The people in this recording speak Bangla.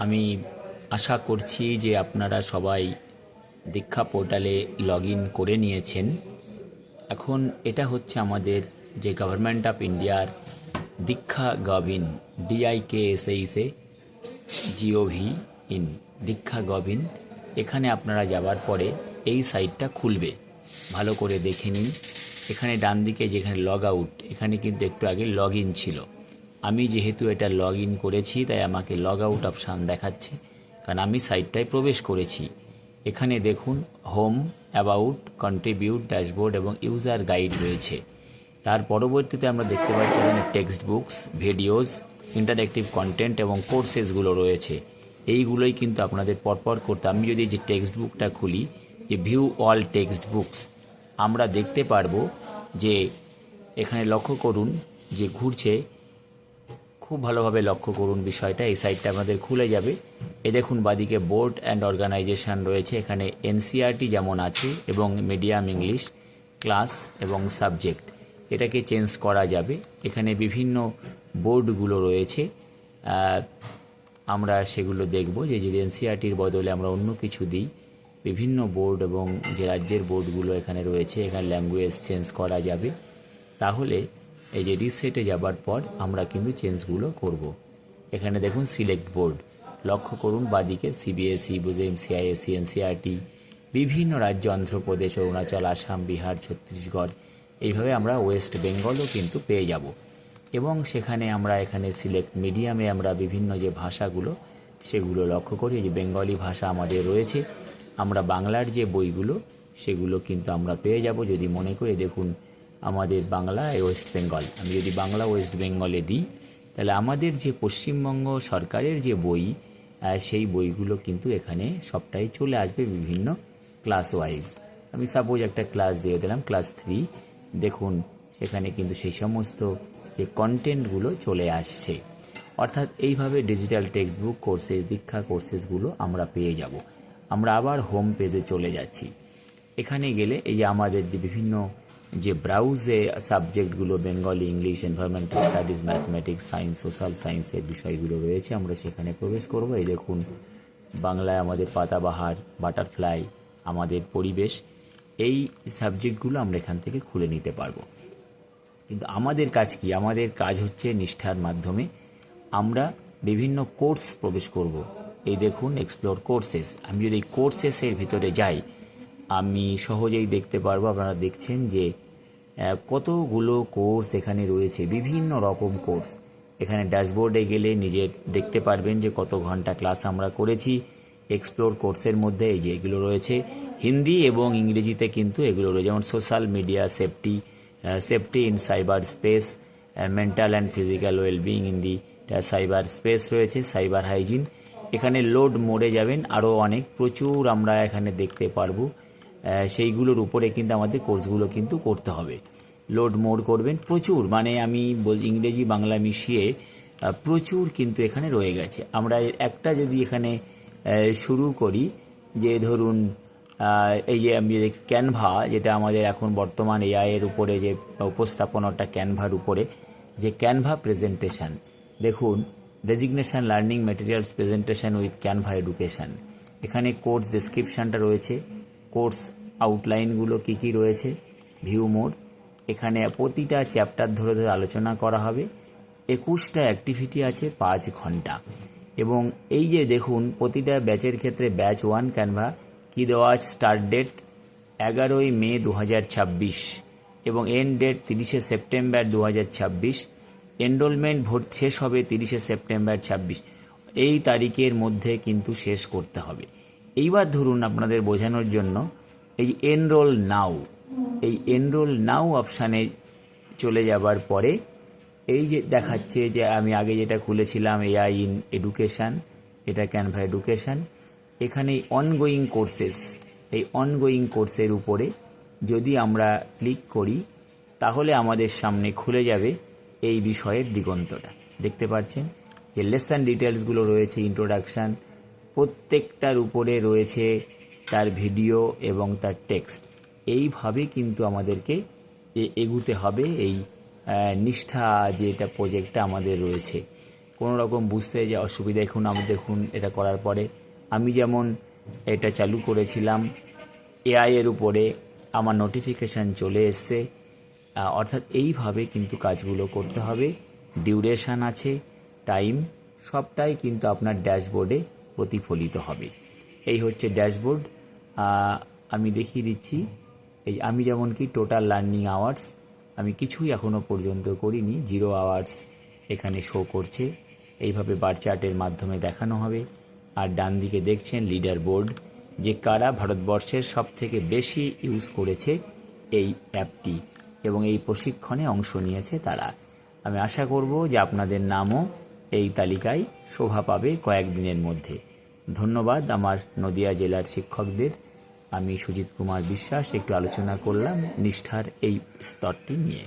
আমি আশা করছি যে আপনারা সবাই দীক্ষা পোর্টালে লগ ইন করে নিয়েছেন। এখন এটা হচ্ছে আমাদের যে গভর্নমেন্ট অফ ইন্ডিয়ার দীক্ষা গভিন DIKSHA GOV ইন দীক্ষা গভিন। এখানে আপনারা যাওয়ার পরে এই সাইটটা খুলবে, ভালো করে দেখে নিন। এখানে ডান দিকে যেখানে লগ আউট, এখানে কিন্তু একটু আগে লগ ইন ছিল। আমি যেহেতু এটা লগ ইন করেছি তাই আমাকে লগ আউট অপশান দেখাচ্ছে, কারণ আমি সাইটটায় প্রবেশ করেছি। এখানে দেখুন হোম, অ্যাবাউট, কন্ট্রিবিউট, ড্যাশবোর্ড এবং ইউজার গাইড রয়েছে। তার পরবর্তীতে আমরা দেখতে পাচ্ছি এখানে text books, videos, interactive content এবং কোর্সেসগুলো রয়েছে। এইগুলোই কিন্তু আপনাদের পরপর করতে। আমি যদি যে টেক্সট বুকটা খুলি, যে ভিউ অল টেক্সট বুকস, আমরা দেখতে পারবো যে এখানে লক্ষ্য করুন যে ঘুরছে। খুব ভালোভাবে লক্ষ্য করুন বিষয়টা। এই সাইটটা আমাদের খুলে যাবে। এ দেখুন বাদিকে বোর্ড অ্যান্ড অর্গানাইজেশন রয়েছে। এখানে NCERT যেমন আছে এবং মিডিয়াম ইংলিশ, ক্লাস এবং সাবজেক্ট, এটাকে চেঞ্জ করা যাবে। এখানে বিভিন্ন বোর্ডগুলো রয়েছে, আমরা সেগুলো দেখব যে যদি NCERTর বদলে আমরা অন্য কিছু দিই। বিভিন্ন বোর্ড এবং যে রাজ্যের বোর্ডগুলো এখানে রয়েছে, এখানে ল্যাঙ্গুয়েজ চেঞ্জ করা যাবে। তাহলে এই যে রিসেটে যাবার পর আমরা কিন্তু চেঞ্জগুলো করব। এখানে দেখুন সিলেক্ট বোর্ড, লক্ষ্য করুন বাদিকে CBSE, CISE, NCERT, বিভিন্ন রাজ্য, অন্ধ্রপ্রদেশ, অরুণাচল, আসাম, বিহার, ছত্তিশগড়, এইভাবে আমরা ওয়েস্ট বেঙ্গলও কিন্তু পেয়ে যাব। এবং সেখানে আমরা এখানে সিলেক্ট মিডিয়ামে আমরা বিভিন্ন যে ভাষাগুলো সেগুলো লক্ষ্য করি। যে বেঙ্গলি ভাষা আমাদের রয়েছে, আমরা বাংলার যে বইগুলো সেগুলো কিন্তু আমরা পেয়ে যাব যদি মনে করি। দেখুন আমাদের বাংলা ওয়েস্ট বেঙ্গল, আমি যদি বাংলা ওয়েস্ট বেঙ্গলে দিই তাহলে আমাদের যে পশ্চিমবঙ্গ সরকারের যে বই, সেই বইগুলো কিন্তু এখানে সবটাই চলে আসবে বিভিন্ন ক্লাস ওয়াইজ। আমি সাপোজ একটা ক্লাস দিয়ে দিলাম ক্লাস 3, দেখুন সেখানে কিন্তু সেই সমস্ত যে কন্টেন্টগুলো চলে আসছে। অর্থাৎ এইভাবে ডিজিটাল টেক্সট বুক কোর্সেস, দীক্ষা কোর্সেসগুলো আমরা পেয়ে যাব। আমরা আবার হোম পেজে চলে যাচ্ছি। এখানে গেলে এই যে আমাদের যে বিভিন্ন যে ব্রাউজে সাবজেক্টগুলো Bengali, English, environmental studies, mathematics, science, social সায়েন্সের বিষয়গুলো রয়েছে, আমরা সেখানে প্রবেশ করব। এই দেখুন বাংলায় আমাদের পাতাবাহার, বাটারফ্লাই, আমাদের পরিবেশ, এই সাবজেক্টগুলো আমরা এখান থেকে খুলে নিতে পারবো। কিন্তু আমাদের কাজ কি? আমাদের কাজ হচ্ছে নিষ্ঠার মাধ্যমে আমরা বিভিন্ন কোর্স প্রবেশ করব। এই দেখুন এক্সপ্লোর কোর্সেস, আমি যদি এই কোর্সেসের ভিতরে যাই আমি সহজেই দেখতে পারবো। আপনারা দেখছেন যে কতগুলো কোর্স এখানে রয়েছে, বিভিন্ন রকম কোর্স। এখানে ড্যাশবোর্ডে গেলে নিজে দেখতে পারবেন যে কত ঘন্টা ক্লাস আমরা করেছি। এক্সপ্লোর কোর্সের মধ্যে এই যে এগুলো রয়েছে, হিন্দি এবং ইংরেজিতে কিন্তু এগুলো রয়েছে, যেমন social media safety, safety in cyber space, mental and physical wellbeing in the cyber space রয়েছে, সাইবার হাইজিন। এখানে লোড মোডে যাবেন, আরও অনেক প্রচুর আমরা এখানে দেখতে পারবো। সেইগুলোর উপরে কিন্তু আমাদের কোর্সগুলো কিন্তু করতে হবে। লোড মোড করবেন প্রচুর, মানে আমি ইংরেজি বাংলা মিশিয়ে প্রচুর কিন্তু এখানে রয়ে গেছে। আমরা একটা যদি এখানে শুরু করি, যে ধরুন এই যে আমি ক্যানভা, যেটা আমাদের এখন বর্তমান AI এর উপরে যে উপস্থাপনাটা ক্যানভার উপরে, যে ক্যানভা প্রেজেন্টেশন, দেখুন designation learning materials presentation with Canva education. এখানে কোর্স ডেসক্রিপশানটা রয়েছে, কোর্স আউটলাইনগুলো কী কী রয়েছে, ভিউ মোড। এখানে প্রতিটা চ্যাপ্টার ধরে ধরে আলোচনা করা হবে। 21টা অ্যাক্টিভিটি আছে, 5 ঘন্টা। এবং এই যে দেখুন প্রতিটা ব্যাচের ক্ষেত্রে ব্যাচ 1 ক্যানভা কি দেওয়া আছে, স্টার্ট ডেট 11ই মে 2026 এবং এন্ড ডেট 30শে সেপ্টেম্বর 2026। এনরোলমেন্ট ভোট শেষ হবে 30শে সেপ্টেম্বর 26। এই তারিখের মধ্যে কিন্তু শেষ করতে হবে। এইবার ধরুন আপনাদের বোঝানোর জন্য এই এনরোল নাও, এই এনরোল নাও অপশানে চলে যাবার পরে এই যে দেখাচ্ছে যে আমি আগে যেটা খুলেছিলাম AI ইন এডুকেশান, এটা ক্যানভা এডুকেশান। এখানে অনগোয়িং কোর্সেস, এই অনগোয়িং কোর্সের উপরে যদি আমরা ক্লিক করি তাহলে আমাদের সামনে খুলে যাবে এই বিষয়ের দিগন্তটা। দেখতে পাচ্ছেন যে লেসন ডিটেলসগুলো রয়েছে, ইন্ট্রোডাকশান, প্রত্যেকটার উপরে রয়েছে তার ভিডিও এবং তার টেক্সট। এইভাবে কিন্তু আমাদেরকে এগুতে হবে এই নিষ্ঠা যেটা প্রজেক্টটা আমাদের রয়েছে। কোনো রকম বুঝতে যে অসুবিধা, দেখুন এটা করার পরে আমি যেমন এটা চালু করেছিলাম এআই এর উপরে, আমার নোটিফিকেশান চলে এসছে। অর্থাৎ এইভাবে কিন্তু কাজগুলো করতে হবে। ডিউরেশান আছে, টাইম, সবটাই কিন্তু আপনার ড্যাশবোর্ডে প্রতিফলিত হবে। এই হচ্ছে ড্যাশবোর্ড। আমি দেখিয়ে দিচ্ছি। এই আমি যেমন কি টোটাল লার্নিং আওয়ার্স আমি কিছুই এখনও পর্যন্ত করিনি, 0 আওয়ার্স এখানে শো করছে। এইভাবে বার চার্টের মাধ্যমে দেখানো হবে। আর ডান দিকে দেখছেন লিডার বোর্ড, যে কারা ভারতবর্ষের সবথেকে বেশি ইউজ করেছে এই অ্যাপটি এবং এই প্রশিক্ষণে অংশ নিয়েছে তারা। আমি আশা করব যে আপনাদের নামও এই তালিকায় শোভা পাবে কয়েকদিনের মধ্যে। ধন্যবাদ আমার নদিয়া জেলার শিক্ষকদের। আমি সুজিত কুমার বিশ্বাস একটু আলোচনা করলাম নিষ্ঠার এই স্তরটি নিয়ে।